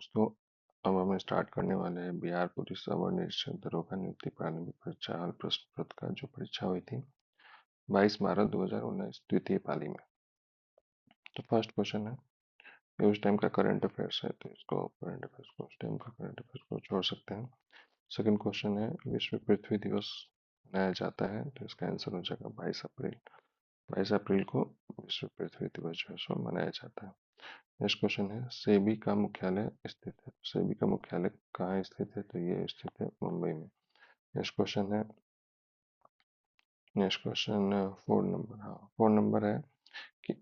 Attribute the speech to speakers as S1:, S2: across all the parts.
S1: दोस्तों, अब हम स्टार्ट करने वाले हैं बिहार पुलिस अवर निरीक्षक दरोगा नियुक्ति प्रारंभिक परीक्षा हल प्रश्न पत्र का जो परीक्षा हुई थी 22 मार्च 2019 द्वितीय पाली में। तो फर्स्ट क्वेश्चन है, ये उस टाइम का करंट अफेयर्स है, तो इसको करंट अफेयर्स को उस टाइम का करंट अफेयर्स को छोड़ सकते हैं। सेकंड क्वेश्चन है, विश्व पृथ्वी दिवस मनाया जाता है, तो इसका आंसर हो जाएगा 22 अप्रैल। 22 अप्रैल को विश्व पृथ्वी दिवस जो है सो मनाया जाता है। नेक्स्ट क्वेश्चन है, सेबी का मुख्यालय स्थित है। सेबी का मुख्यालय कहाँ स्थित है, तो ये स्थित है मुंबई में। नेक्स्ट क्वेश्चन है, नेक्स्ट क्वेश्चन 4 नंबर, हाँ 4 नंबर है कि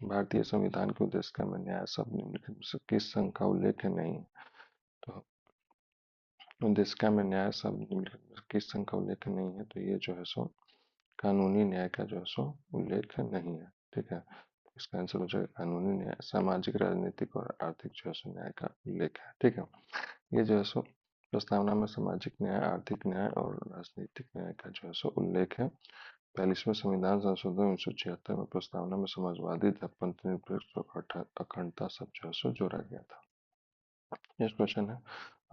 S1: भारतीय संविधान के उद्देश्य में न्याय शब्द निम्नलिखित में से किस संघ का उल्लेख नहीं है। तो उद्देश्य में न्याय शब्द निम्नलिखित में से किस संघ का उल्लेख नहीं है, तो ये जो है सो कानूनी न्याय का जो है सो उल्लेख नहीं है। ठीक है, इसका आंसर हो जाएगा कानूनी न्याय। सामाजिक, राजनीतिक और आर्थिक जो है सो न्याय का उल्लेख है। ठीक है, ये जो है सो प्रस्तावना में सामाजिक न्याय, आर्थिक न्याय और राजनीतिक न्याय का जो है सो उल्लेख है। 42वें संविधान संशोधन 1976 में प्रस्तावना में समाजवादी, पंथ निरपेक्ष और अखंडता सब जो है सो जोड़ा गया था। नेक्स्ट क्वेश्चन है,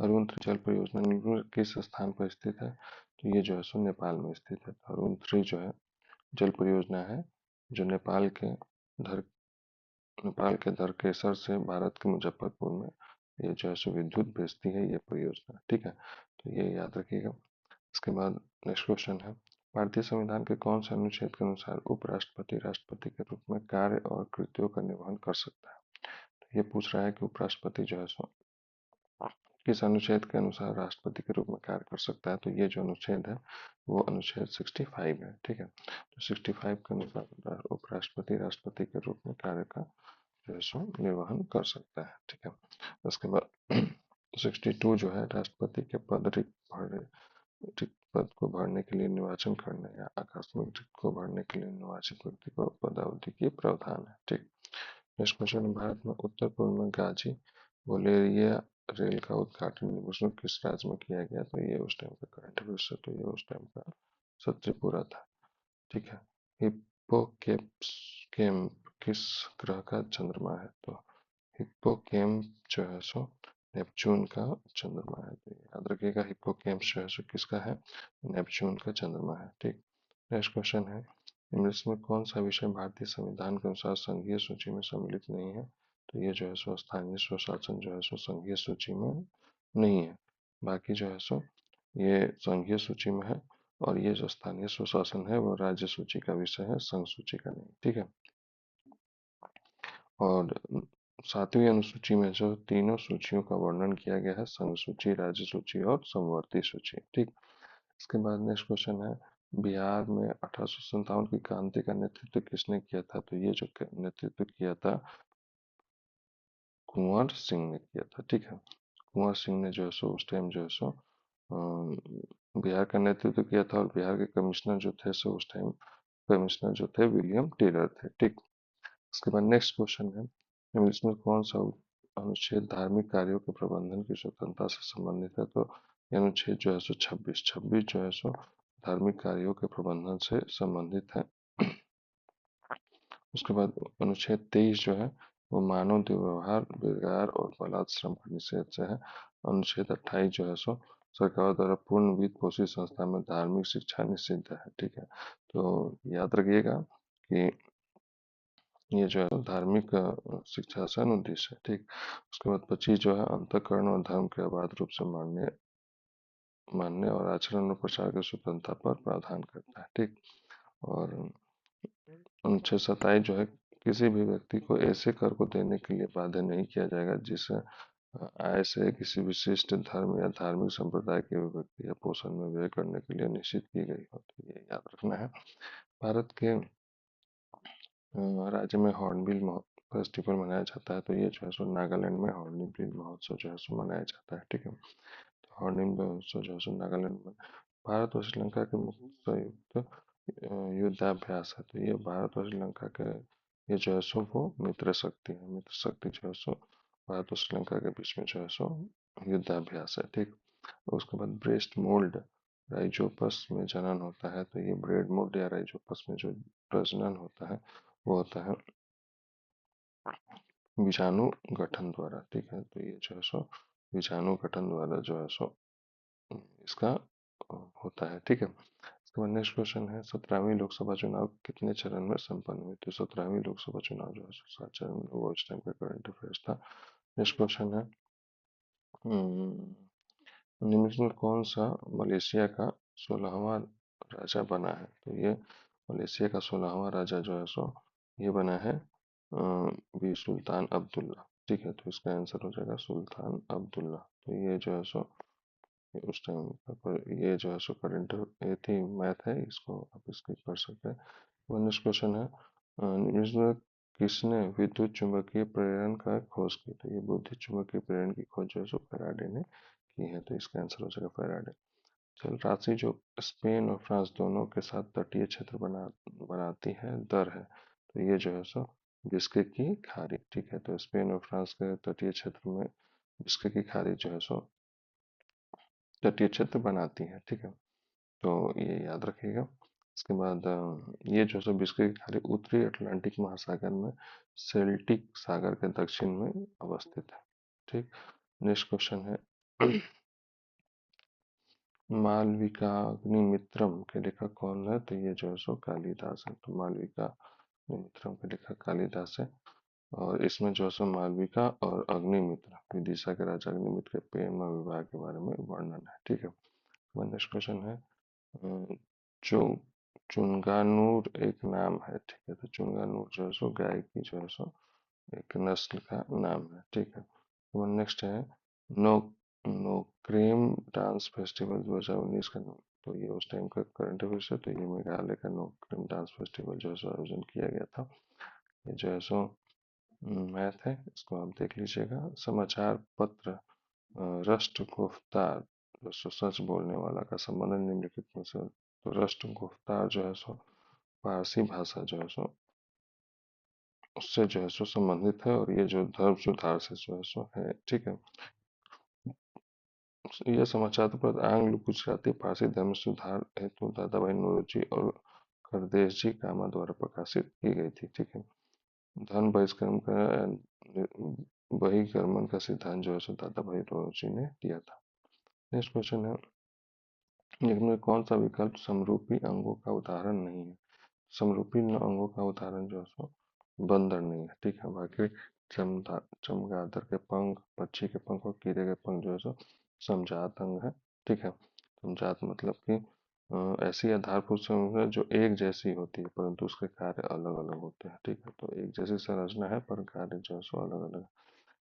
S1: अरुण जल परियोजना निम्न किस स्थान पर स्थित है, तो ये जो है सो नेपाल में स्थित है। अरुण 3 जो है जल परियोजना है जो नेपाल के धरकेसर से भारत के मुजफ्फरपुर में ये जो है सो विद्युत भेजती है ये परियोजना। ठीक है, तो ये याद रखिएगा। इसके बाद नेक्स्ट क्वेश्चन है, भारतीय संविधान के कौन से अनुच्छेद के अनुसार उपराष्ट्रपति राष्ट्रपति के रूप में कार्य और कृत्यों का निर्वहन कर सकता है। तो ये पूछ रहा है कि उपराष्ट्रपति जो है सो किस अनुच्छेद के अनुसार राष्ट्रपति के रूप में कार्य कर सकता है, तो ये जो अनुच्छेद है वो अनुच्छेद 65 है। ठीक है, तो 65 के अनुसार उपराष्ट्रपति राष्ट्रपति के रूप में कार्य का जो है सो निर्वहन कर सकता है। ठीक है, उसके बाद 62 जो है राष्ट्रपति के रिक्त पद को भरने के लिए निर्वाचन करने या आकस्मिक रिक्त को भरने के लिए निर्वाचित व्यक्ति को पदावधि की प्रावधान है। ठीक, नेक्स्ट क्वेश्चन, भारत में उत्तर पूर्व में गाजी बोलेरिया रेल का उद्घाटन निम्नलिखित किस राज्य में किया गया, तो ये उस टाइम का करंट अफेयर्स है, तो ये उस टाइम का सत्रीपुरा था। ठीक है, हिप्पोकेम्प किस ग्रह का चंद्रमा है, तो हिप्पोकेम्प जो है सो नेपच्यून का चंद्रमा है। तो याद रखिएगा हिप्पोकेम्प जो है सो किसका है, नेपच्यून का चंद्रमा है। ठीक, नेक्स्ट क्वेश्चन है, निम्नलिखित में कौन सा विषय भारतीय संविधान के अनुसार संघीय सूची में सम्मिलित नहीं है, तो ये जो है सो स्थानीय स्वशासन जो है सो संघीय सूची में नहीं है। बाकी जो है सो ये संघीय सूची में है, और ये जो स्थानीय स्वशासन है वो राज्य सूची का विषय है, संघ सूची का नहीं। ठीक है, और 7वीं अनुसूची में जो तीनों सूचियों का वर्णन किया गया है, संघ सूची, राज्य सूची और समवर्ती सूची। ठीक, इसके बाद नेक्स्ट क्वेश्चन है, बिहार में 1857 की क्रांति का नेतृत्व किसने किया था, तो ये जो नेतृत्व किया था कुंवर सिंह ने किया था। ठीक है, कुंवर सिंह ने जो है सो उस टाइम जो है सो बिहार का नेतृत्व किया था, और बिहार के कमिश्नर जो थे सो उस टाइम कमिश्नर जो थे विलियम टेलर थे। ठीक, उसके बाद नेक्स्ट क्वेश्चन है, इसमें कौन सा अनुच्छेद धार्मिक कार्यों के प्रबंधन की स्वतंत्रता से संबंधित है, तो ये अनुच्छेद जो है सो 26 जो है सो धार्मिक कार्यों के प्रबंधन से संबंधित है। उसके बाद अनुच्छेद 23 जो है वो मानव दुर्व्यवहार, बिगाड़ और बलात्श्रम का निषेध से है। अनुच्छेद 28 जो है सो सरकार द्वारा पूर्ण वित्त पोषित संस्था में धार्मिक शिक्षा निषिद्ध है। ठीक है, तो याद रखिएगा कि ये जो है धार्मिक शिक्षा से अनुदेश है। ठीक, उसके बाद 25 जो है अंतःकरण और धर्म के अबाध रूप से मानने और आचरण और प्रचार की स्वतंत्रता पर प्रावधान करता है। ठीक, और अनुच्छेद 27 जो है किसी भी व्यक्ति को ऐसे कर को देने के लिए बाध्य नहीं किया जाएगा जिससे आय से किसी विशिष्ट धर्म या धार्मिक संप्रदाय के व्यक्ति या पोषण में व्यय करने के लिए निश्चित की गई हो, तो ये याद रखना है। भारत के राज्य में हॉर्नबिल फेस्टिवल मनाया जाता है, तो ये जो है सो नागालैंड में हॉर्नबिल महोत्सव जो है सो मनाया जाता है। ठीक है, तो हॉर्नबिल महोत्सव जो है सो नागालैंड में भारत और श्रीलंका के मुक्त संयुक्त युद्धाभ्यास है, तो ये भारत और श्रीलंका के ये जो है सो वो मित्र शक्ति है। मित्र शक्ति जो है सो भारत और श्रीलंका के बीच में जो है सो युद्धाभ्यास है। ठीक, उसके बाद ब्रेस्ट मोल्ड राइजोपस में जनन होता है, तो ये ब्रेड मोल्ड या राइजोपस में जो प्रजनन होता है वो होता है विषाणु गठन द्वारा। ठीक है, तो ये जो है सो विषाणु गठन द्वारा जो है सो इसका होता है। ठीक है, इसके बाद नेक्स्ट क्वेश्चन है, 17वीं लोकसभा चुनाव कितने चरण में संपन्न हुए? तो 17वीं लोकसभा चुनाव जो है 7 चरण में, वो इस टाइम का करंट अफेयर्स था। नेक्स्ट क्वेश्चन है, निम्न में कौन सा मलेशिया का 16वां राजा बना है? तो ये मलेशिया का 16वां राजा जो है सो ये बना है भी सुल्तान अब्दुल्ला। ठीक है, तो इसका आंसर हो जाएगा सुल्तान अब्दुल्ला। तो ये जो है सो उस टाइम पर ये जो है सो करंट ये थी, मैथ है, इसको आप स्किप कर सकते हैं। नेक्स्ट क्वेश्चन है, इसमें किसने विद्युत चुंबकीय प्रेरण का खोज की? तो ये विद्युत चुंबकीय प्रेरण की खोज जो है सो फैराडे ने की है। तो इसका आंसर हो जाएगा फैराडे। जल राशि जो स्पेन और फ्रांस दोनों के साथ तटीय क्षेत्र बनाती है दर है? तो ये जो है सो बिस्के की खाड़ी। ठीक है, तो स्पेन और फ्रांस के तटीय क्षेत्र में बिस्के की खाड़ी जो है सो तटीय क्षेत्र बनाती है। ठीक है, तो ये याद रखिएगा। इसके बाद ये जो है बिस्के की खाड़ी उत्तरी अटलांटिक महासागर में सेल्टिक सागर के दक्षिण में अवस्थित है। ठीक, नेक्स्ट क्वेश्चन है, मालविकाग्निमित्रम के लेखक कौन है? तो ये जो है सो कालिदास है। तो मालविकाग्निमित्रम के लेखक कालिदास है। और इसमें जो है सो मालविका और अग्निमित्र, विदिशा के राजा अग्निमित्र के प्रेम विवाह के बारे में वर्णन है। ठीक है, नेक्स्ट क्वेश्चन है, जो चुनगानूर एक नाम है। ठीक है, तो चुनगानूर जो है सो गाय की जो है सो एक नस्ल का नाम है। ठीक है, तो नेक्स्ट है, नो नोक्रेम डांस फेस्टिवल 2019 का नाम। तो ये उस टाइम का करंट अफेयर्स है। तो ये मेघालय का नोक्रेम डांस फेस्टिवल जो है सो आयोजन किया गया था। ये जो है सो मैथ है, इसको आप देख लीजिएगा। समाचार पत्र राष्ट्र गुफ्तार जो सो सच बोलने वाला का संबंध निम्नलिखित में से, तो राष्ट्र गुफ्तार जो है सो फारसी भाषा जो है सो उससे जो है सो संबंधित है, और ये जो धर्म सुधार से जो है सो है। ठीक है, यह समाचार पत्र आंग्ल गुजराती फारसी धर्म सुधार हेतु दादा भाई नौरोजी और खरदेश जी कामा द्वारा प्रकाशित की गई थी। ठीक है, धन बहिष्करण का बहिर्गमन का सिद्धांत जो है सो दादा भाई नौरोजी ने दिया था। नेक्स्ट क्वेश्चन है, निम्न में कौन सा विकल्प समरूपी अंगों का उदाहरण नहीं है? समरूपी अंगों का उदाहरण जो है सो बंदर नहीं है। ठीक है, बाकी चमगादड़ के पंख, पक्षी के पंख और कीड़े के पंख जो है सो समजात अंग है। ठीक है, समजात मतलब कि ऐसी आधारभूत संरचना जो एक जैसी होती है परंतु उसके कार्य अलग अलग होते हैं। ठीक है, तो एक जैसी संरचना है पर कार्य जो है सो अलग अलग है।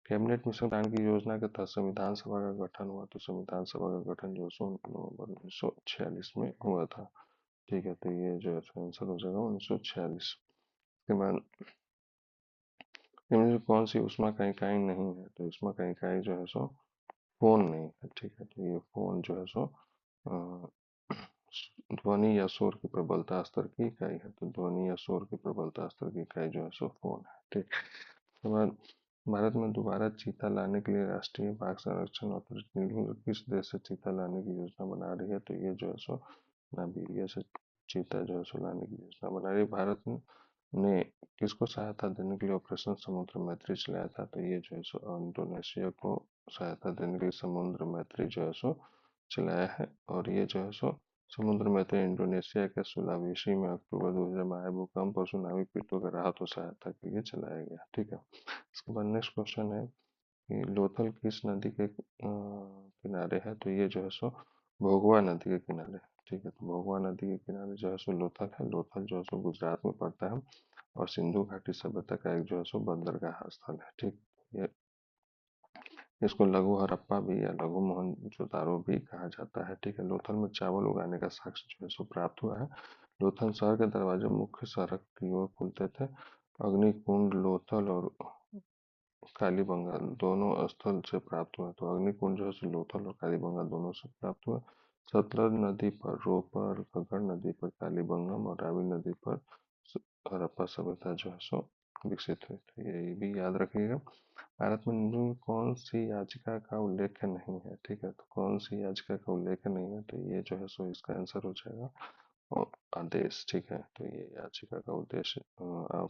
S1: कैबिनेट मिशन प्लान की योजना के तहत संविधान सभा का गठन हुआ। तो संविधान सभा का गठन जो सो नवंबर 1946 में हुआ था। ठीक है, तो ये जो है आंसर हो जाएगा 1946 के बाद। इनमें से कौन सी ऊष्मा का इकाई नहीं है? तो ऊष्मा का इकाई जो है सो फोन नहीं है। ठीक है, तो ये फोन जो है सो अ, ध्वनि या शोर की प्रबलता स्तर की इकाई है। तो ध्वनि या शोर की प्रबलता स्तर की इकाई जो है सो फोन है। ठीक, उसके बाद भारत में दोबारा चीता लाने के लिए राष्ट्रीय बाघ संरक्षण अथॉरिटी किस देश से चीता लाने की योजना बना रही है? तो ये जो है सो नाइजीरिया से चीता जो है सो लाने की योजना बना रही है। भारत ने किसको सहायता देने के लिए ऑपरेशन समुद्र मैत्री चलाया था? तो ये जो है सो इंडोनेशिया को सहायता देने के लिए समुद्र मैत्री जो है सो चलाया है। और ये जो है सो समुद्र मैत्री इंडोनेशिया के सुलावेसी में अक्टूबर 2000 में आए भूकंप और सुनामी पीड़ितों को राहत और सहायता के लिए चलाया गया। ठीक है, इसके बाद नेक्स्ट क्वेश्चन है कि लोथल किस नदी के किनारे है? तो ये जो है सो भोगवा नदी के किनारे। ठीक है, तो भोगवा नदी के किनारे जो है सो लोथल है। लोथल जो है सो गुजरात में पड़ता है और सिंधु घाटी सभ्यता का एक जो है सो बंदरगाह स्थल है। ठीक, ये इसको लघु हड़प्पा भी या लघु मोहनजोदारो भी कहा जाता है। ठीक है, लोथल में चावल उगाने का साक्ष्य जो है सो प्राप्त हुआ है। लोथल शहर के दरवाजे मुख्य सड़क की ओर खुलते थे। अग्निकुंड लोथल और कालीबंगा दोनों स्थल से प्राप्त हुआ। तो अग्निकुंड जो है सो लोथल और कालीबंगा दोनों से प्राप्त हुआ। सतलज नदी पर रोपर, घग्गर नदी पर कालीबंगम और रावी नदी पर हड़प्पा सभ्यता जो है सो विकसित हुई। तो ये भी याद रखिएगा। भारत में निम्न में कौन सी याचिका का उल्लेख नहीं है? ठीक है, तो कौन सी याचिका का उल्लेख नहीं है? तो ये जो है सो इसका आंसर हो जाएगा और आदेश। ठीक है, तो ये याचिका का उद्देश्य आप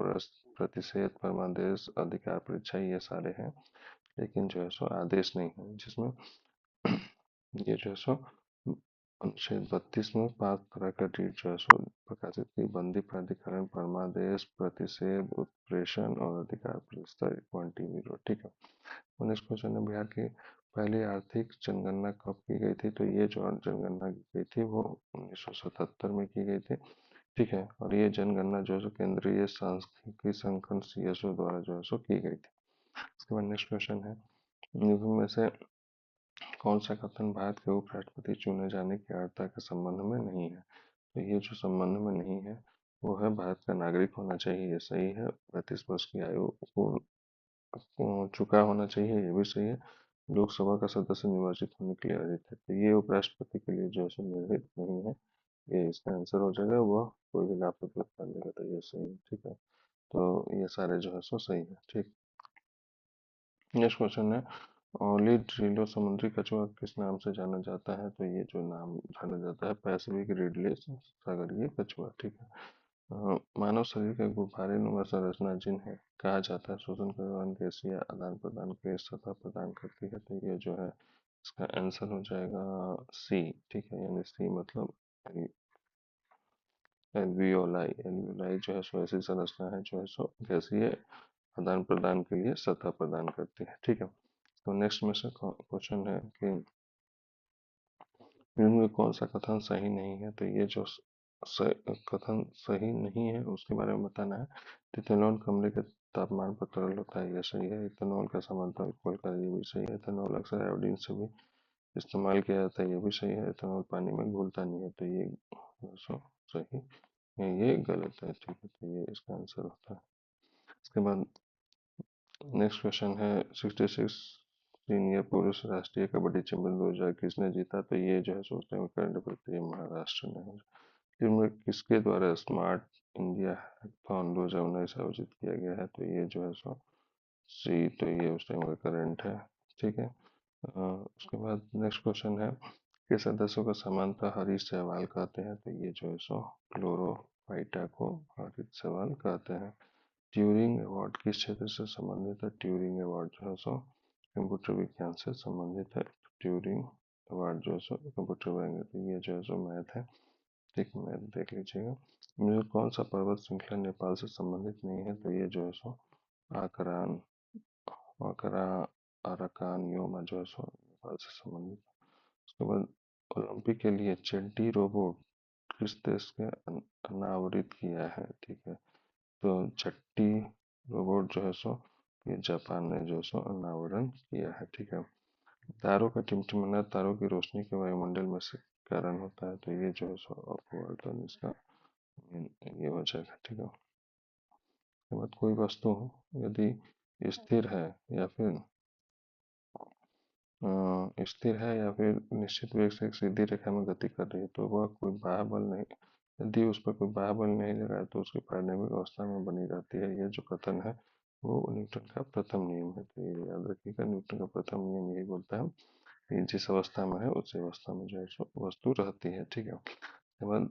S1: प्रतिषेध, परमादेश, अधिकार परीक्षा, ये सारे हैं, लेकिन जो है सो आदेश नहीं है, जिसमें ये जो है सो अनुच्छेद 32 में 5 तरह का रीट जो है सो प्रकाशित की: बंदी, प्राधिकरण, परमादेश, प्रतिषेध, उत्प्रेषण और अधिकार प्रतिष्ठा 1 ठीक है। नेक्स्ट क्वेश्चन है, बिहार की पहली आर्थिक जनगणना कब की गई थी? तो ये जो जनगणना की गई थी वो 1977 में की गई थी, ठीक है। और ये जनगणना जो है सो केंद्रीय सांख्यिकी संगठन CSO द्वारा जो है सो की गई थी। इसके बाद नेक्स्ट क्वेश्चन है, निम्न में से कौन सा कथन भारत के उपराष्ट्रपति चुने जाने की अर्हता के संबंध में नहीं है? तो ये जो संबंध में नहीं है वो है भारत का नागरिक होना चाहिए, ये सही है। 35 वर्ष की आयु पूर्ण चुका होना चाहिए, ये भी सही है। लोकसभा का सदस्य निर्वाचित होने के लिए अर्हत है, तो ये उपराष्ट्रपति के लिए जो है सो निर्धारित नहीं है, ये इसका आंसर हो जाएगा। वह कोई भी लाभ उपलब्ध कर लेगा, तो ये सही है, ठीक है। तो ये सारे जो है सो सही है, ठीक। नेक्स्ट क्वेश्चन है, ओली ड्रिलो समुद्री कछुआ किस नाम से जाना जाता है? तो ये जो नाम जाना जाता है पैसिफिक रिडले सागरीय कछुआ, ठीक है। मानव शरीर के गुब्बारे नुमा संरचना जिन्हें कहा जाता है शोषण के दौरान गैसीय आदान प्रदान के सतह प्रदान करती है, तो ये जो है इसका आंसर हो जाएगा सी, ठीक है। यानी सी मतलब एल्वियोलाई। एल्वियोलाई जो है सो ऐसी संरचना है जो है सो गैसीय आदान प्रदान के लिए सतह प्रदान करती है, ठीक है। तो नेक्स्ट में से क्वेश्चन है कि इनमें कौन सा कथन सही नहीं है? तो ये जो कथन सही नहीं है उसके बारे में बताना है। तो इथेनॉल कमरे के तापमान पर तरल होता है, ये सही है। इथेनॉल का समानता अल्कोहल का, ये भी सही है। इथेनॉल अक्सर आयोडीन से भी इस्तेमाल किया जाता है, ये भी सही है। इथेनॉल पानी में घुलता नहीं है, तो ये सही है, ये गलत है, ठीक है। तो ये इसका आंसर होता है। इसके बाद नेक्स्ट क्वेश्चन है, 66 सीनियर पुरुष राष्ट्रीय कबड्डी चैंपियन 2000 किसने जीता? तो ये जो है सोचते हैं करंट अफेयर, ये महाराष्ट्र ने है। फिल्म किसके द्वारा स्मार्ट इंडिया हैकाथॉन 2019 आयोजित किया गया है? तो ये जो है सो सी, तो ये उस टाइम का करंट है, ठीक है। उसके बाद नेक्स्ट क्वेश्चन है, के सदस्यों को समानता हरीश सहवाल कहते हैं? तो ये जो है सो क्लोरोफाइटा को हरित सहवाल कहते हैं। ट्यूरिंग अवार्ड किस क्षेत्र से संबंधित है? ट्यूरिंग अवार्ड जो है सो कंप्यूटर विज्ञान से संबंधित है। ट्यूरिंग अवार्ड जो है सो कंप्यूटर विज्ञान, तो ये जो है सो मैथ है, ठीक। मैथ देख लीजिएगा। मुझे कौन सा पर्वत श्रृंखला नेपाल से संबंधित नहीं है? तो ये जो है सो आकरान आकरा अराकान योमा जो है सो नेपाल से संबंधित है। उसके बाद ओलंपिक के लिए चेंटी रोबोट किस देश के अनावरित किया है? ठीक है, तो छठी रोबोट जो है सो ये जापान ने जो है सो अनावरण किया है, ठीक है। तारों का टिमटिमाना तारों की रोशनी के वायुमंडल में से कारण होता है, तो ये जो है सो अपवर्तन इसका ये हो जाएगा, ठीक है। उसके बाद कोई वस्तु यदि स्थिर है या फिर स्थिर है या फिर निश्चित वेग से एक सीधी रेखा में गति कर रही है, तो वह कोई बाह्य बल नहीं, यदि उस पर कोई बाह्य बल नहीं लगा है तो उसकी पारगम्य अवस्था में बनी रहती है। यह जो कथन है वो न्यूटन का प्रथम नियम है, तो ये याद रखिएगा। न्यूटन का प्रथम नियम यही बोलता है कि जिस अवस्था में है उसी अवस्था में जो है सो वस्तु रहती है, ठीक है। उसके बाद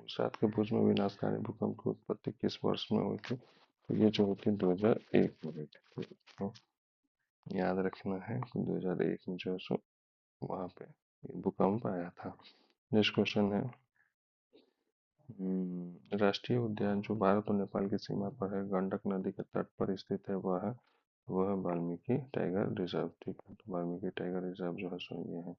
S1: सात के भुज में विनाशकारी भूकंप की उत्पत्ति किस वर्ष में हुई थी? तो ये जो हुई थी 2001 में हुई थी, तो याद रखना है कि 2001 में जो है सो वहाँ पे भूकंप आया था। नेक्स्ट क्वेश्चन है, राष्ट्रीय उद्यान जो भारत और नेपाल की सीमा पर है, गंडक नदी के तट पर स्थित है, वह है वाल्मीकि टाइगर रिजर्व, ठीक है। तो वाल्मीकि टाइगर रिजर्व जो है सो ये है।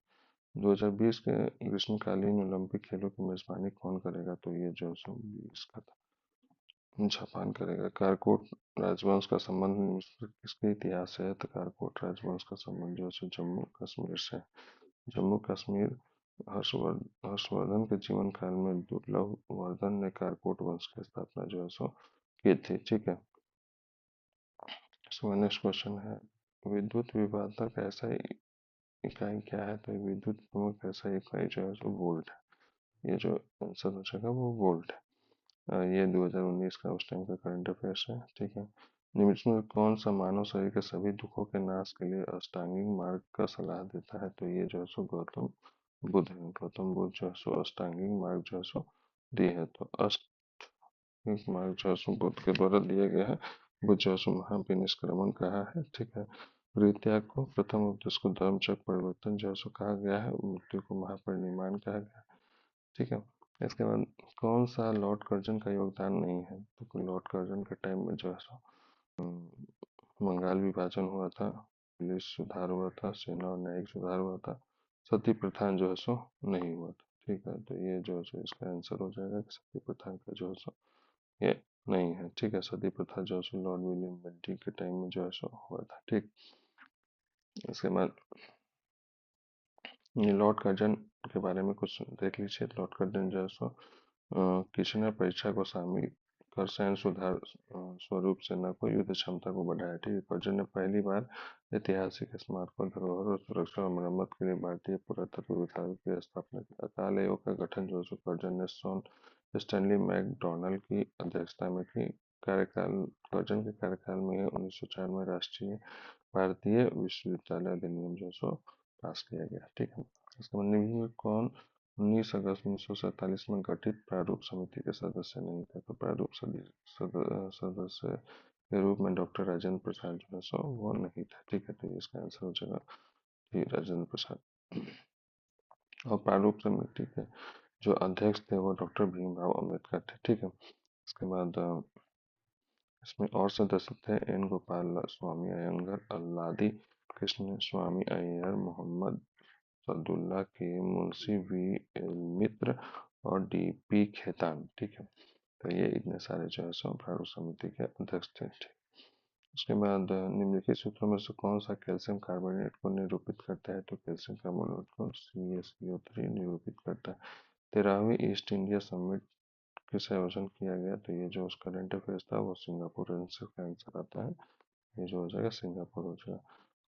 S1: 2020 के ग्रीष्मकालीन ओलंपिक खेलों की मेजबानी कौन करेगा? तो ये जो है सो 20 का जापान करेगा। कारकोट राजवंश का संबंध किसके इतिहास से है? तो कारकोट राजवंश का संबंध जो है जम्मू कश्मीर से। जम्मू कश्मीर हर्षवर्धन के जीवन काल में दुर्लभ वर्धन ने कारकोट वंश की स्थापना जो है सो की थी, ठीक है। इसमें नेक्स्ट क्वेश्चन है, विद्युत विभवांतर ऐसा इकाई क्या है? तो विद्युत प्रमुख ऐसा इकाई जो है सो वोल्ट है। ये जो आंसर हो जाएगा वो वोल्ट है। ये 2019 का उस टाइम का करंट अफेयर्स है, ठीक है। निम्न में कौन सा मानव शरीर के सभी दुखों के नाश के लिए अष्टांगिक मार्ग का सलाह देता है? तो ये जो है सो गौतम बुद्ध है। गौतम बुद्ध जो है सो अष्टांगिक मार्ग जो है सो दिए है। तो एक मार्ग जो है सो बुद्ध के द्वारा दिया गया है। बुद्ध जो है सो महाविनिष्क्रमण कहा है, ठीक है। परित्याग को प्रथम उपदेश को धर्मचक्र परिवर्तन जो है सो कहा गया है। मृत्यु को महापरिनिर्वाण कहा गया है, ठीक है। इसके बाद कौन सा लॉर्ड कर्जन का योगदान नहीं है? तो लॉर्ड कर्जन के टाइम में जो है सो बंगाल विभाजन हुआ था, पुलिस सुधार हुआ था, सेना और न्यायिक सुधार हुआ था, सती प्रथा जो है सो नहीं हुआ था, ठीक है। तो ये जो है सो इसका आंसर हो जाएगा कि सती प्रथा का जो है सो ये नहीं है, ठीक है। सती प्रथा जो है सो लॉर्ड विलियम बेंटिक के टाइम में जो है सो हुआ था, ठीक। इसके बाद ये लॉर्ड कर्जन के बारे में कुछ देख लीजिए। लॉर्ड कर्जन जो है सो किशनर परीक्षा को शामिल कर सैन्य सुधार स्वरूप सेना को युद्ध क्षमता को बढ़ाया, ठीक है। कर्जन ने पहली बार ऐतिहासिक स्मारकों, धरोहर और सुरक्षा और मरम्मत के लिए भारतीय पुरातत्व विभाग की स्थापना की। अकाल आयोग का गठन जो है सो कर्जन ने सॉन स्टैनली मैकडॉनल्ड की अध्यक्षता में की। कार्यकाल कर्जन के कार्यकाल में 1904 में राष्ट्रीय भारतीय विश्वविद्यालय अधिनियम जो है सो पास किया गया, ठीक है। इसके बाद निम्न में कौन 19 अगस्त 1947 में गठित प्रारूप समिति के सदस्य नहीं थे? तो प्रारूप सदस्य के रूप में डॉक्टर राजेंद्र प्रसाद जो है सो वो नहीं था, ठीक है। तो इसका आंसर हो जाएगा जी राजेंद्र प्रसाद। और प्रारूप समिति के जो अध्यक्ष थे वो डॉक्टर भीमराव अम्बेडकर थे, ठीक है। इसके बाद इसमें और सदस्य थे एन गोपाल स्वामी अयंगर, अल्लादी कृष्ण स्वामी अय्यर, मोहम्मद सदुल्ला के, मुंशी वी एल मित्र और डी पी खेतान, ठीक है। तो ये इतने सारे जो है सो प्रारूप समिति के अध्यक्ष थे, ठीक। उसके बाद निम्नलिखित सूत्रों में से कौन सा कैल्शियम कार्बोनेट को निरूपित करता है? तो कैल्शियम कार्बोनेट को CaCO3 निरूपित करता है। 13वीं ईस्ट इंडिया समिट किस आयोजन किया गया? तो ये जो उसका करंट अफेयर्स था वो सिंगापुर आंसर का आंसर आता है, ये जो हो जाएगा सिंगापुर हो जाएगा।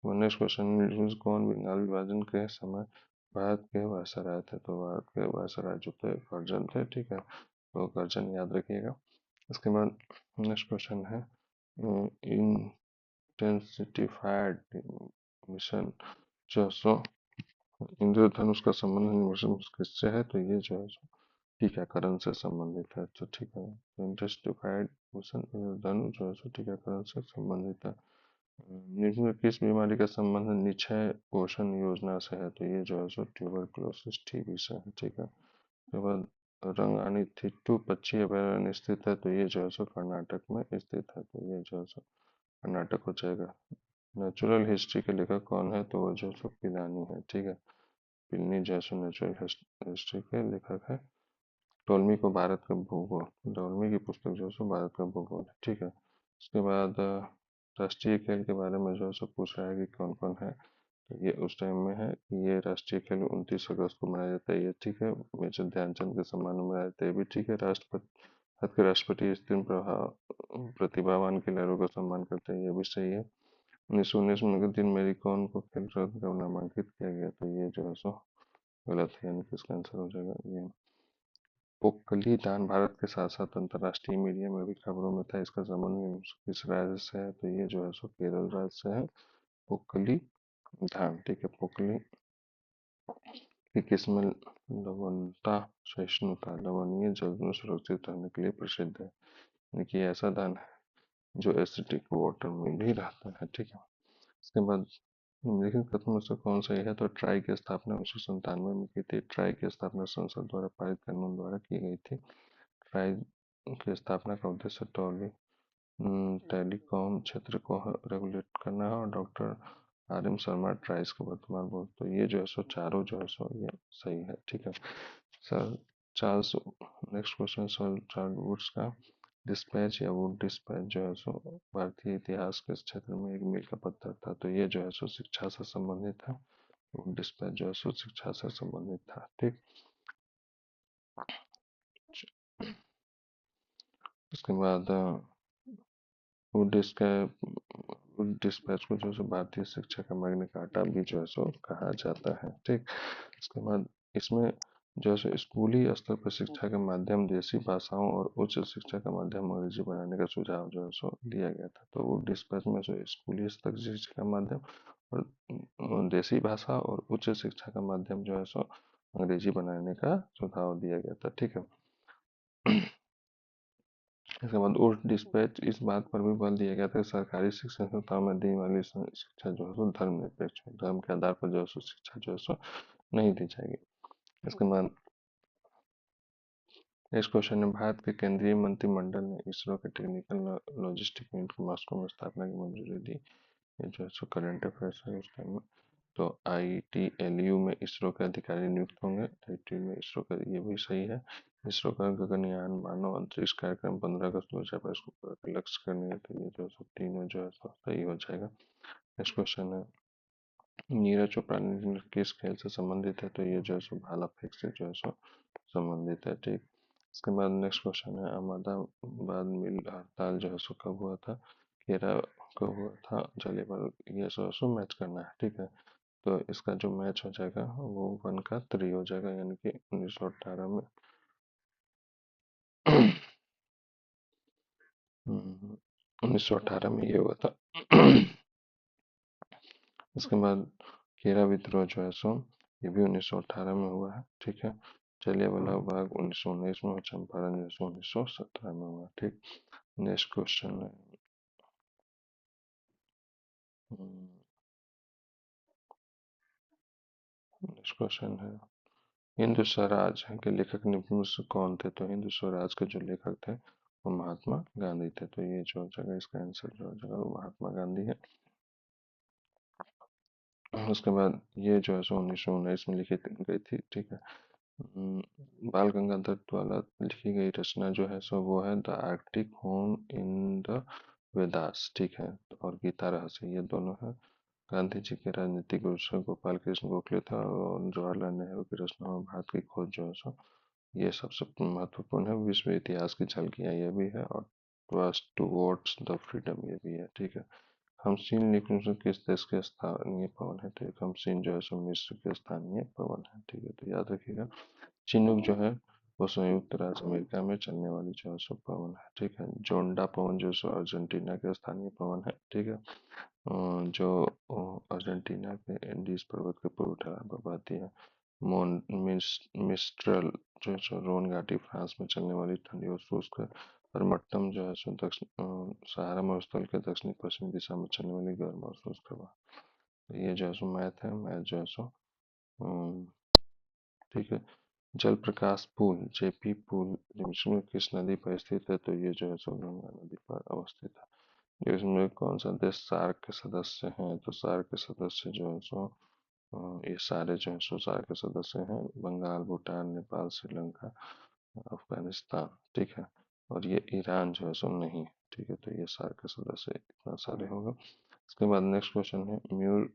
S1: नेक्स्ट क्वेश्चन, कौन बंगाल विभाजन के समय भारत के वायसराय थे? तो भारत के वायसराय जो थे कर्जन थे, ठीक है। तो कर्जन याद रखिएगा। इसके बाद नेक्स्ट क्वेश्चन है इंटेंसिफाइड मिशन जो सो इंद्रधनुष का संबंध मिशन किससे है? तो ये जो है टीकाकरण से संबंधित है, तो ठीक है। इंटेंसिफाइड मिशन इंद्रधनुष जो है सो टीकाकरण से संबंधित है। निम्न में किस बीमारी का संबंध निक्षय पोषण योजना से है? तो ये जो है सो ट्यूबरकुलोसिस टीबी से है, ठीक है। उसके बाद रंगानीथिट्टू पक्षी अभयारण्य स्थित है? तो ये जो है सो कर्नाटक में स्थित है, तो ये जो है सो कर्नाटक हो जाएगा। नेचुरल हिस्ट्री के लेखक कौन है? तो वो जो है सो पिलानी है, ठीक है। पिलनी जो है सो नेचुरल हिस्ट्री के लेखक है। टोलमी को भारत का भूगोल, टोलमी की पुस्तक जो है सो भारत का भूगोल है, ठीक है। उसके बाद राष्ट्रीय खेल के बारे में जो है सो पूछ रहा है कि कौन कौन है। तो ये उस टाइम में है कि ये राष्ट्रीय खेल 29 अगस्त को मनाया जाता है, ये ठीक है। मेजर ध्यानचंद के सम्मान में मनाया जाता है, ये भी ठीक है। राष्ट्रपति भारत के राष्ट्रपति इस दिन प्रतिभावान खिलाड़ियों का सम्मान करते हैं, ये भी सही है। 1919 में के दिन मेरी कॉम को खेल रत्न का नामांकित किया गया, तो ये जो है सो गलत है, यानी कि इसका आंसर हो जाएगा ये। पोक्कली दान भारत के साथ साथ अंतर्राष्ट्रीय मीडिया में भी खबरों में था, इसका संबंध किस राज्य से है? तो ये जो है सो केरल राज्य से है पोक्कली धान, ठीक है। पोक्कली की किस्म लवणता सहिष्णुता लवणीय जल में सुरक्षित रहने के लिए प्रसिद्ध है, यानी कि ऐसा धान है जो एसिडिक वाटर में भी रहता है, ठीक है। इसके बाद निम्नलिखित कथनों में से कौन सही है? तो ट्राई की स्थापना 1997 में की थी। ट्राई की स्थापना संसद द्वारा पारित कानून द्वारा की गई थी। ट्राई की स्थापना का उद्देश्य टेलीकॉम क्षेत्र को रेगुलेट करना है। और डॉक्टर आर एम शर्मा ट्राइस के वर्तमान बोर्ड, तो ये जो है सो चारों जो है सो ये सही है, ठीक है। Sir Charles next question sir Charles Woods का डिस्पैच या वुड डिस्पैच जो है सो भारतीय इतिहास के क्षेत्र में एक मील का पत्थर था, तो ये जो है सो शिक्षा से संबंधित था। वुड डिस्पैच जो है सो शिक्षा से संबंधित था, ठीक। उसके बाद वुड डिस्पैच को जो है सो भारतीय शिक्षा का मैग्ना कार्टा भी जो है सो कहा जाता है, ठीक। इसके बाद इसमें जो है सो स्कूली स्तर पर शिक्षा का माध्यम देसी भाषाओं और उच्च शिक्षा का माध्यम अंग्रेजी बनाने का सुझाव जो है सो दिया गया था। तो वो डिस्पैच में जो स्कूली स्तर की शिक्षा का माध्यम और देसी भाषा और उच्च शिक्षा का माध्यम जो है सो अंग्रेजी बनाने का सुझाव दिया गया था, ठीक है। इसके बाद उर्स डिस्पैच इस बात पर भी बल दिया गया था कि सरकारी शिक्षण संस्थाओं में दी वाली शिक्षा जो है सो धर्मनिरपेक्ष है, धर्म के आधार पर जो है सो शिक्षा जो है सो नहीं दी जाएगी। इसके बाद नेक्स्ट क्वेश्चन है, भारत के केंद्रीय मंत्रिमंडल ने इसरो के टेक्निकल लॉजिस्टिक यूनिट की मॉस्को में स्थापना की मंजूरी दी। ये जो है सो करंट अफेयर्स है उस टाइम में। तो ITLU में इसरो के अधिकारी नियुक्त होंगे, ITU में इसरो का, ये भी सही है। इसरो का गगनयान मानव अंतरिक्ष कार्यक्रम 15 अगस्त 2022 को पूरा कर लक्ष्य करने है, तो ये जो है सो तीनों जो है सो सही हो जाएगा। नेक्स्ट क्वेश्चन है, नीरज चोपड़ा किस खेल से संबंधित है, तो ये जो है सो भाला फेंक से जो है सो संबंधित है, ठीक। इसके बाद नेक्स्ट क्वेश्चन है, अहमदाबाद मिल हड़ताल जो है सो कब हुआ था, 13 को हुआ था जलियांवाला, ये जो है सो मैच करना है, ठीक है। तो इसका जो मैच हो जाएगा वो 1 का 3 हो जाएगा, यानी कि 1918 में 1918 में ये हुआ था। इसके बाद खेरा विद्रोह जो है सो ये भी 1918 में हुआ है, ठीक है। जलियांवाला बाग 1919 में, चंपारण जो है सो 1917 में हुआ, ठीक। नेक्स्ट क्वेश्चन है, नेक्स्ट क्वेश्चन है, हिंदू स्वराज के लेखक निबंध कौन थे, तो हिंदू स्वराज के जो लेखक थे वो महात्मा गांधी थे, तो ये जो जगह इसका आंसर जो हो जाएगा वो महात्मा गांधी है। उसके बाद ये जो है सो 1919 में लिखी गई थी, ठीक है। बाल गंगाधर द्वारा लिखी गई रचना जो है सो वो है the Arctic home in the Vedas, ठीक है। और गीता रहस्य, ये दोनों है। गांधी जी के राजनीतिक गुरु गोपाल कृष्ण गोखले था, और जवाहरलाल नेहरू की रचना में भारत की खोज जो है सो ये सबसे महत्वपूर्ण है। विश्व इतिहास की झलकियां ये भी है, और टुवर्ड्स द फ्रीडम ये भी है, ठीक है। खमसीन निकुंज किस देश के स्थानीय पवन है, तो खमसीन जो है सो मिस्र के स्थानीय पवन है, ठीक है। तो याद रखिएगा, चिनूक जो है वो संयुक्त राज्य अमेरिका में चलने वाली जो है सो पवन है, ठीक है। जोंडा पवन जो सो अर्जेंटीना के स्थानीय पवन है, ठीक है। जो अर्जेंटीना के एंडीज पर्वत के पूर्व ढलान पर बहती है। मिस्ट्रल जो है सो रोन घाटी फ्रांस में चलने वाली ठंडी और शुष्क है। और मट्टम जो है सो दक्षिण सहारा मरुस्थल के दक्षिणी पश्चिमी दिशा में चलने वाली गर्म और शुष्क हवा। तो ये जो है सो मैथ है, मैथ जो है सो अम, ठीक है। जल प्रकाश पुल JP पुल इसमें किस नदी पर स्थित है, तो ये जो है सो गंगा नदी पर अवस्थित है। इसमें कौन सा देश सार्क के सदस्य हैं, तो सार्क के सदस्य जो है सो ये सारे जो है सो सार्क के सदस्य हैं, बंगाल, भूटान, नेपाल, श्रीलंका, अफगानिस्तान, ठीक है। और ये ईरान जो है सो नहीं, ठीक है। तो ये सार्क के सदस्य इतना सारे होगा। इसके बाद नेक्स्ट क्वेश्चन है, म्यूर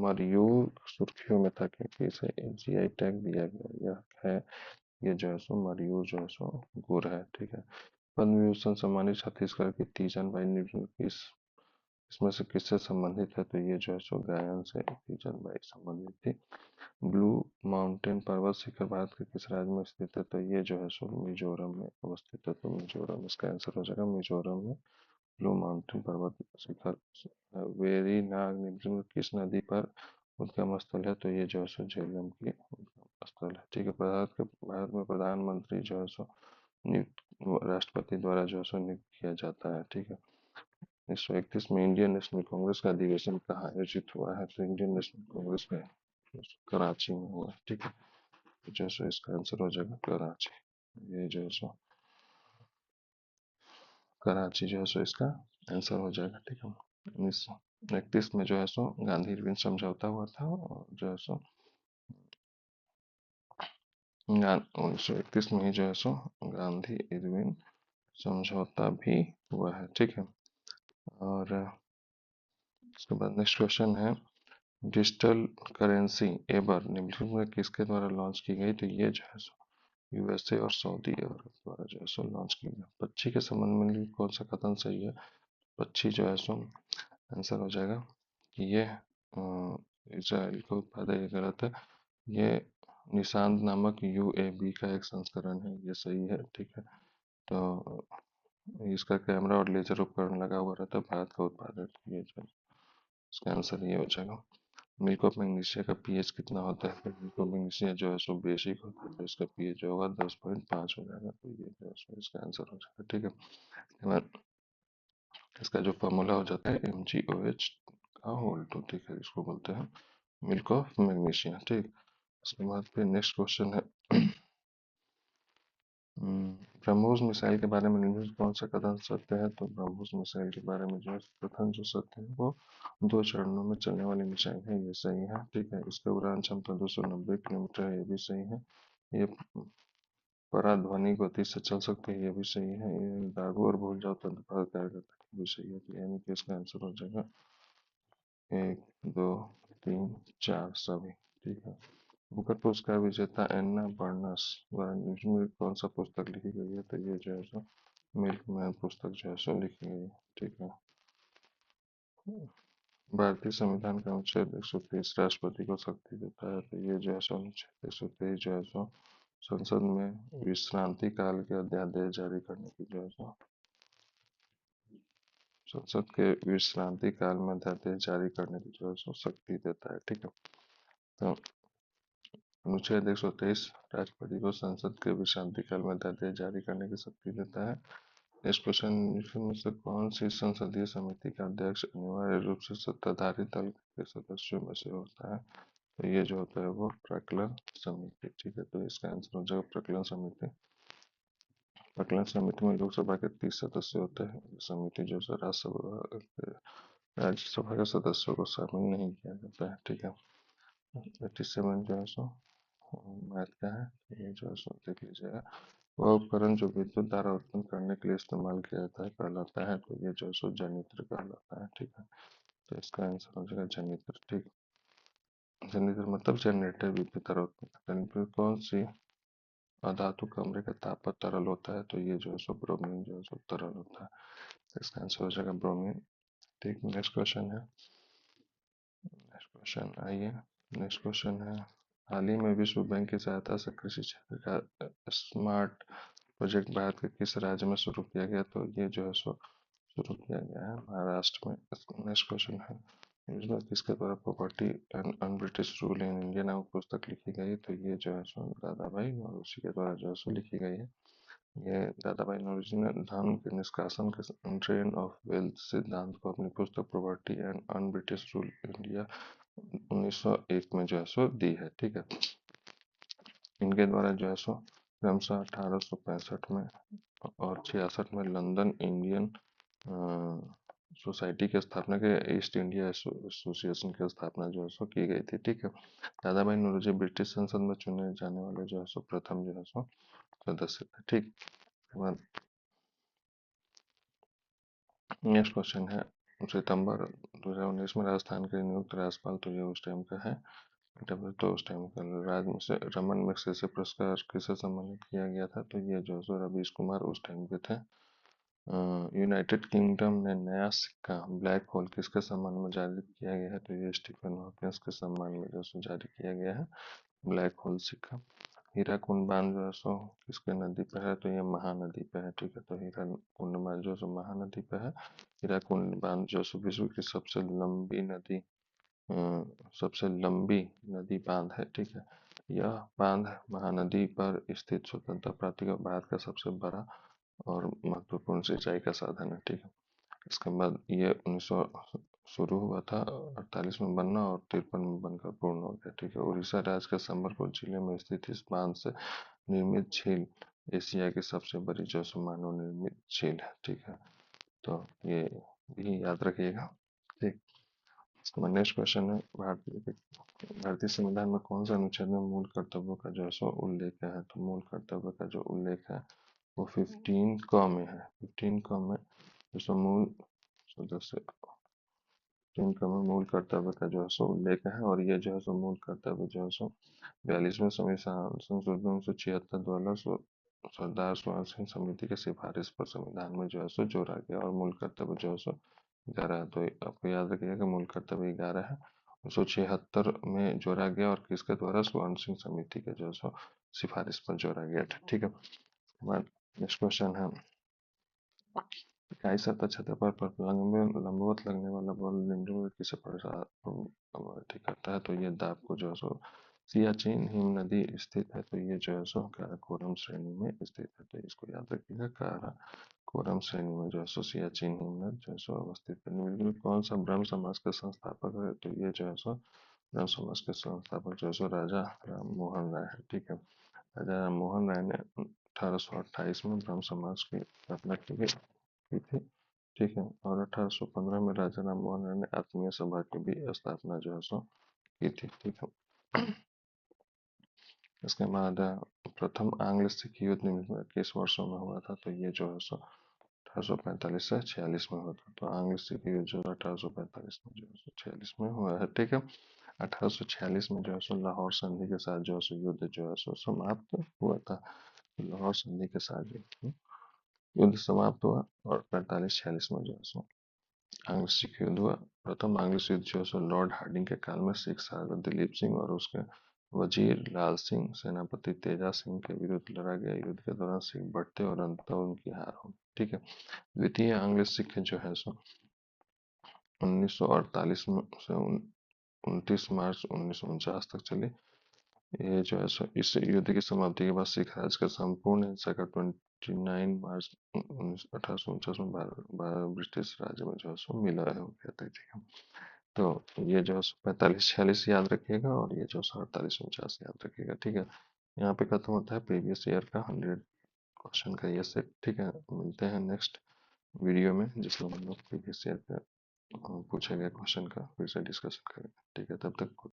S1: मरयूर सुर्खियों में था क्योंकि इसे GI टैग दिया गया, यह है, ये जो है सो मरयूर जो है सो गुर है, ठीक है। पद्म विभूषण सम्मानित छत्तीसगढ़ की तीजन बाई निर्मल किस इसमें से किससे संबंधित है, तो ये जो है सो गायन से तीजन बाई संबंधित थी। ब्लू माउंटेन पर्वत शिखर भारत के किस राज्य में स्थित है, तो ये जो है सो मिजोरम में अवस्थित है, तो मिजोरम इसका आंसर हो जाएगा, मिजोरम में ब्लू माउंटेन पर्वत शिखर। वेरी नाग निम्न किस नदी पर उद्गम स्थल है, तो ये जो है सो झेलम की उद्गम स्थल है, ठीक है। भारत में प्रधानमंत्री जो है सो नियुक्त राष्ट्रपति द्वारा जो है सो नियुक्त किया जाता है, ठीक है। 1931 में इंडियन नेशनल कांग्रेस का अधिवेशन कहाँ आयोजित हुआ है, तो इंडियन नेशनल कांग्रेस का कराची में हुआ है, ठीक है। तो जो है सो इसका आंसर हो जाएगा कराची। ये जो है सो कराची जो है सो इसका आंसर हो जाएगा, ठीक है। 1931 में जो है सो गांधी इरविन समझौता हुआ था, और जो है सो 1931 में ही जो है सो गांधी इरविन समझौता भी हुआ है, ठीक है। और उसके बाद नेक्स्ट क्वेश्चन है, डिजिटल करेंसी एबर निम्नलिखित में किसके द्वारा लॉन्च की गई, तो ये जो है सो USA और सऊदी अरब द्वारा जो है सो लॉन्च की गई। पक्षी के संबंध में कौन सा कथन सही है, पक्षी जो है सो आंसर हो जाएगा कि ये इसराइल का उत्पाद है, ये गलत है। ये निशांत नामक UAV का एक संस्करण है, ये सही है, ठीक है। तो इसका कैमरा और लेजर उपकरण लगा हुआ रहता है, भारत का उत्पाद है, ये जो इसका आंसर ये हो जाएगा। मिल्क ऑफ मैग्नीशिया का पीएच कितना होता है? तो मिल्क ऑफ मैग्नीशिया जो है सो बेसिक होता है, तो इसका पीएच जो होगा 10.5 हो जाएगा, तो ये जो है सो इसका आंसर हो जाएगा। ठीक है, इसके बाद इसका जो फॉर्मूला हो जाता है MgOH का होल टू। ठीक है, इसको बोलते हैं मिल्क ऑफ मैग्नीशिया। ठीक, उसके बाद फिर नेक्स्ट क्वेश्चन है ब्रह्मोस मिसाइल के बारे में निम्न में कौन सा कथन सत्य है? तो ब्रह्मोस मिसाइल के बारे में जो कथन जो सत्य है वो 2 चरणों में चलने वाली मिसाइल है, ये सही है। ठीक है, इसका उड़ान क्षमता 290 किलोमीटर है, ये भी सही है। ये पराध्वनि गति से चल सकती है, ये भी सही है। ये दागो और भूल जाओ तंत्र पर कार्य करता है, ये भी सही है। तो यानी कि इसका आंसर हो जाएगा 1, 2, 3, 4 सभी। ठीक है, बुकर पुरस्कार विजेता एन्ना बर्नस द्वारा निम्न में कौन सा पुस्तक लिखी गई है? तो ये जो है सो मिल्कमैन पुस्तक जो है सो लिखी गई है। ठीक है, भारतीय संविधान का अनुच्छेद 123 राष्ट्रपति को शक्ति देता है, तो ये जो है सो अनुच्छेद 123 जो है सो संसद में विश्रांति काल के अध्यादेश जारी करने की जो है सो संसद के विश्रांति काल में अध्यादेश जारी करने की जो है सो शक्ति देता है। ठीक है, तो अनुच्छेद 123 राष्ट्रपति को संसद के विश्रांति काल में अध्यादेश जारी करने की शक्ति देता है। नेक्स्ट क्वेश्चन, में से कौन सी संसदीय समिति का अध्यक्ष अनिवार्य रूप से सत्ताधारी दल के सदस्यों में से होता है? तो ये जो होता है वो प्रकलन समिति। ठीक है, तो इसका आंसर हो जाएगा प्रकलन समिति। प्रकलन समिति में लोकसभा के 30 सदस्य होते हैं। समिति जो है राज्यसभा के सदस्यों को शामिल नहीं किया जाता है। ठीक है, 87 जो है सो मैथ का है, ये जो है सो देख लीजिएगा। वह उपकरण जो विद्युत धारा उत्पन्न करने के लिए इस्तेमाल किया जाता है कहलाता है, तो ये जो है सो जनरेटर कहलाता है। ठीक है, तो इसका आंसर हो जाएगा जनरेटर। ठीक, जनरेटर मतलब जनरेटर विद्युत धारा उत्पन्न करता है। फिर कौन सी अधातु कमरे का ताप पर तरल होता है? तो ये जो है सो ब्रोमीन जो है सो तरल होता है, तो इसका आंसर हो जाएगा ब्रोमीन। ठीक, नेक्स्ट क्वेश्चन है, नेक्स्ट क्वेश्चन आइए। नेक्स्ट क्वेश्चन है, हाल ही में विश्व बैंक की सहायता से कृषि क्षेत्र का स्मार्ट प्रोजेक्ट भारत के किस राज्य में शुरू किया गया? तो ये जो है सो शुरू किया गया है महाराष्ट्र में। नेक्स्ट क्वेश्चन है, इसमें किसके द्वारा property and un British rule in India नामक पुस्तक लिखी गई? तो ये जो है सो दादा भाई नौरोजी के द्वारा जो है सो लिखी गई है। ये दादा भाई नौरोजी ने धन के निष्कासन के ड्रेन ऑफ वेल्थ सिद्धांत को अपनी पुस्तक property and un British rule India 1901 में जो है सो दी है। ठीक है, इनके द्वारा जो है सो क्रमशः 1865 में और 66 में लंदन इंडियन सोसाइटी की स्थापना के ईस्ट इंडिया एसोसिएशन की स्थापना जो है सो की गई थी। ठीक है, दादा भाई नौरोजी ब्रिटिश संसद में चुने जाने वाले जो है सो प्रथम जो है सो सदस्य थे। ठीक, नेक्स्ट क्वेश्चन है, सितंबर 2019 में राजस्थान के नियुक्त राज्यपाल, तो ये उस टाइम का है तो उस टाइम का राज से रमन मैग्सेसे पुरस्कार किसे सम्मानित किया गया था? तो ये जो है सो रवीश कुमार उस टाइम के थे। यूनाइटेड किंगडम ने नया सिक्का ब्लैक होल किसके सम्मान में जारी किया गया है? तो ये स्टीफन हॉकिंस के सम्मान में जो सो जारी किया गया है ब्लैक होल सिक्का। हीराकुंड बांध जो है सो किसके नदी पे है? तो ये महानदी पे है। ठीक है, तो हीराकुंड बांध जो सो महानदी पे है। हीराकुंड बांध जो सो विश्व की सबसे लंबी नदी बांध है। ठीक है, यह बांध महानदी पर स्थित स्वतंत्रता प्राप्ति का भारत का सबसे बड़ा और महत्वपूर्ण सिंचाई का साधन है। ठीक है, इसके बाद ये 1900 शुरू हुआ था 48 में बनना और 53 में बनकर पूर्ण हो गया। ठीक है, उड़ीसा राज्य के संबलपुर जिले में स्थित इस बांध से निर्मित झील एशिया की सबसे बड़ी जो मानव निर्मित झील है। ठीक है, तो ये भी याद रखिएगा। ठीक, नेक्स्ट क्वेश्चन है, भारतीय संविधान में कौन सा अनुच्छेद में मूल कर्तव्यों का जो है सो उल्लेख है? तो मूल कर्तव्य का जो उल्लेख है वो 15 क में है। 15 क में जो मूल सदस्य जिनका में मूल कर्तव्य का जो है सो उल्लेख है, और ये जो है सो मूल कर्तव्य जो है सो 42वें संविधान संशोधन 1976 द्वारा सरदार स्वर्ण सिंह समिति के सिफारिश पर संविधान में जो है सो जोड़ा गया, और मूल कर्तव्य जो है सो 11 है। तो आपको याद रखिएगा कि मूल कर्तव्य 11 है, 1976 में जोड़ा गया और किसके द्वारा? स्वर्ण सिंह समिति के जो है सो सिफारिश पर जोड़ा गया था। ठीक है, नेक्स्ट क्वेश्चन है, इकाई सतह सतह पर लंबवत लगने वाला बल निम्न किसे ठीक करता है, तो ये दाब को जो है सो सियाचिन हिम नदी स्थित है, तो ये जो है सो काराकोरम श्रेणी में स्थित है, तो इसको याद रखिएगा। काराकोरम श्रेणी में जो है सो सियाचिन हिमनद जो है सो अवस्थित है। निम्नलिखित में कौन सा ब्रह्म समाज का संस्थापक है, तो ये जो है सो ब्रह्म समाज के संस्थापक जो है सो राजा राम मोहन राय है। ठीक है, राजा राम मोहन राय ने 1828 में ब्रह्म समाज की स्थापना की थी। ठीक है, और 1815 में राजा राम मोहन राय ने आत्मीय सभा की भी स्थापना जो है सो की थी। ठीक है, इसके बाद प्रथम आंग्ल सिख युद्ध निम्न किस वर्षों में हुआ था, तो ये जो है सो 1845 से 46 में हुआ था। तो आंग्ल सिख युद्ध जो 1845 में जो है सो 46 में हुआ है। ठीक है, 1846 में जो है सो लाहौर संधि के साथ जो है सो युद्ध जो है सो समाप्त हुआ था। लाहौर संधि के साथ जो युद्ध समाप्त हुआ, और 45-46 में जो है सो आंग्ल सिख युद्ध हुआ। प्रथम आंग्ल युद्ध जो है सो लॉर्ड हार्डिंग के काल में सिख सागर दिलीप सिंह और उसके वजीर लाल सिंह सेनापति तेजा सिंह के विरुद्ध लड़ा गया। युद्ध के दौरान सिख बढ़ते और अंततः उनकी हार हो। ठीक है, द्वितीय आंग्ल सिख जो है सो 1948 में से 29 मार्च 1949 तक चली। ये जो है सो इस युद्ध की समाप्ति के बाद सिख राज का संपूर्ण हिंसा का 29 मार्च 1849 में ब्रिटिश राज में जो है सो विलय हो गया था। ठीक है, तो ये जो है 45-46 याद रखिएगा, और ये जो 48-49 याद रखिएगा। ठीक है, यहाँ पे खत्म होता है प्रीवियस ईयर का 100 क्वेश्चन का ये सेट। ठीक है, मिलते हैं नेक्स्ट वीडियो में, जिसमें हम लोग प्रीवियस ईयर का पूछे गए क्वेश्चन का फिर से डिस्कशन करेंगे। ठीक है, तब तक